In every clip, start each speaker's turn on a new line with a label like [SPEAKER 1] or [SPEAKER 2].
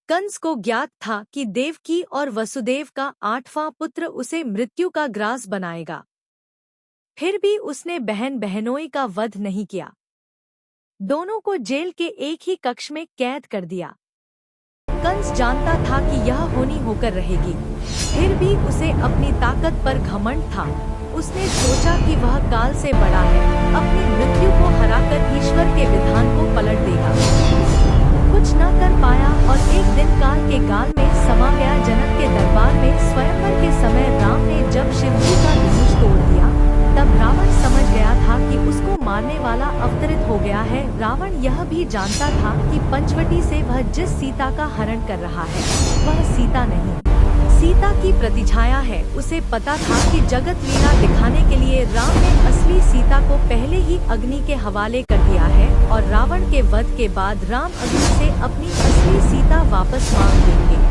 [SPEAKER 1] कंस को ज्ञात था कि देवकी और वसुदेव का 8वां पुत्र उसे मृत्यु का ग्रास बनाएगा। फिर भी उसने बहन बहनोई का वध नहीं किया। दोनों को जेल के एक ही कक्ष में कैद कर दिया। कंस जानता था कि यह होनी होकर रहेगी, फिर भी उसे अपनी ताकत पर घमंड था। उसने सोचा कि वह काल से बड़ा है, अपनी मृत्यु को हराकर ईश्वर के विधान को पलट देगा। कुछ न कर पाया और एक दिन काल के गाल में समा गया। जनक के दरबार में स्वयंवर के समय राम ने जब शिवजी का धनुष तोड़ दिया, तब रावण समझ गया था कि उसको मारने वाला अवतरित हो गया है। रावण यह भी जानता था कि पंचवटी से वह जिस सीता का हरण कर रहा है, वह सीता नहीं, सीता की प्रतिछाया है। उसे पता था कि जगत लीला दिखाने के लिए राम ने असली सीता को पहले ही अग्नि के हवाले कर दिया है और रावण के वध के बाद राम अग्नि से अपनी असली सीता वापस मांग देंगे।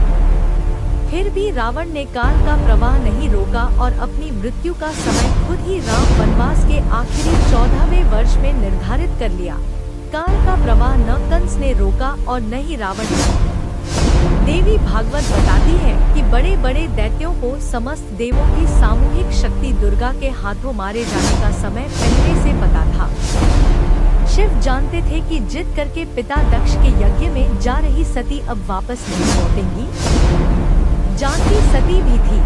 [SPEAKER 1] फिर भी रावण ने काल का प्रवाह नहीं रोका और अपनी मृत्यु का समय खुद ही राम वनवास के आखिरी 14वें वर्ष में निर्धारित कर लिया। काल का प्रवाह न कंस ने रोका और न ही रावण ने। देवी भागवत बताती है कि बड़े बड़े दैत्यों को समस्त देवों की सामूहिक शक्ति दुर्गा के हाथों मारे जाने का समय पहले से पता था। शिव जानते थे कि जिद करके पिता दक्ष के यज्ञ में जा रही सती अब वापस नहीं लौटेंगी। जानती सती भी थी,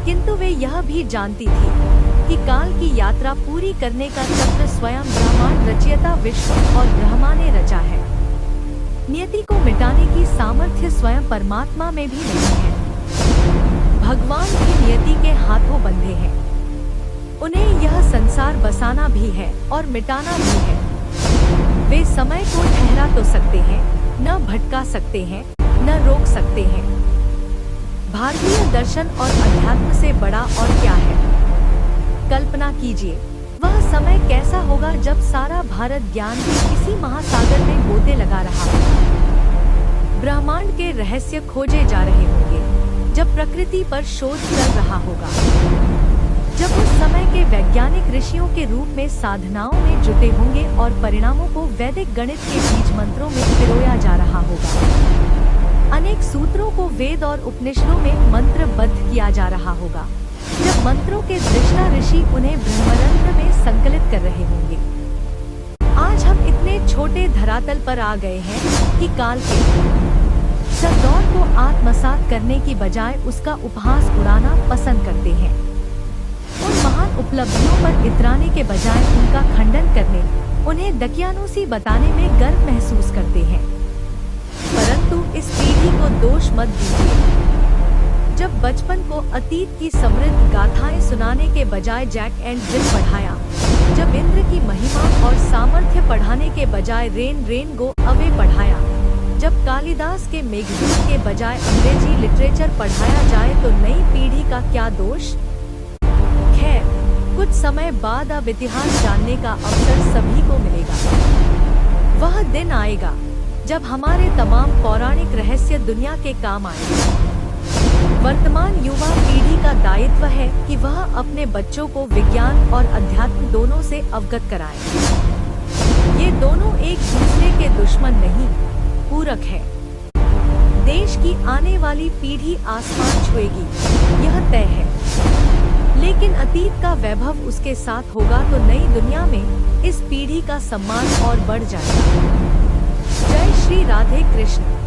[SPEAKER 1] किंतु वे यह भी जानती थी कि काल की यात्रा पूरी करने का चक्र स्वयं ब्रह्मांड रचयिता विष्णु और ब्रह्मा ने रचा है। नियति को मिटाने की सामर्थ्य स्वयं परमात्मा में भी नहीं है। भगवान भी नियति के हाथों बंधे हैं। उन्हें यह संसार बसाना भी है और मिटाना भी है। वे समय को ठहरा तो सकते हैं, न भटका सकते हैं, न रोक सकते हैं। भारतीय दर्शन और अध्यात्म से बड़ा और क्या है? कल्पना कीजिए, वह समय कैसा होगा जब सारा भारत ज्ञान के किसी महासागर में गोते लगा रहा होगा। ब्रह्मांड के रहस्य खोजे जा रहे होंगे, जब प्रकृति पर शोध चल रहा होगा, जब उस समय के वैज्ञानिक ऋषियों के रूप में साधनाओं में जुटे होंगे और परिणामों को वैदिक गणित के बीज मंत्रों में पिरोया जा रहा होगा। अनेक सूत्रों को वेद और उपनिषदों में मंत्रबद्ध किया जा रहा होगा, जब मंत्रों के दृष्टा ऋषि उन्हें ब्रह्मरंध्र में संकलित कर रहे होंगे। आज हम इतने छोटे धरातल पर आ गए हैं कि काल के सदौर को आत्मसात करने की बजाय उसका उपहास उड़ाना पसंद करते हैं। उन महान उपलब्धियों पर इतराने के बजाय उनका खंडन करने, उन्हें दकियानूसी बताने में गर्व महसूस करते हैं। परंतु इस पीढ़ी को दोष मत दीजिए। जब बचपन को अतीत की समृद्ध गाथाएं सुनाने के बजाय जैक एंड जिल पढ़ाया, जब इंद्र की महिमा और सामर्थ्य पढ़ाने के बजाय रेन रेन गो अवे पढ़ाया, जब कालिदास के मेघदूत के बजाय अंग्रेजी लिटरेचर पढ़ाया जाए तो नई पीढ़ी का क्या दोष? खैर, कुछ समय बाद अब इतिहास जानने का अवसर सभी को मिलेगा। वह दिन आएगा जब हमारे तमाम पौराणिक रहस्य दुनिया के काम आएंगे। वर्तमान युवा पीढ़ी का दायित्व है कि वह अपने बच्चों को विज्ञान और अध्यात्म दोनों से अवगत कराए। ये दोनों एक दूसरे के दुश्मन नहीं, पूरक है। देश की आने वाली पीढ़ी आसमान छुएगी, यह तय है। लेकिन अतीत का वैभव उसके साथ होगा तो नई दुनिया में इस पीढ़ी का सम्मान और बढ़ जाएगा। जय श्री राधे कृष्ण।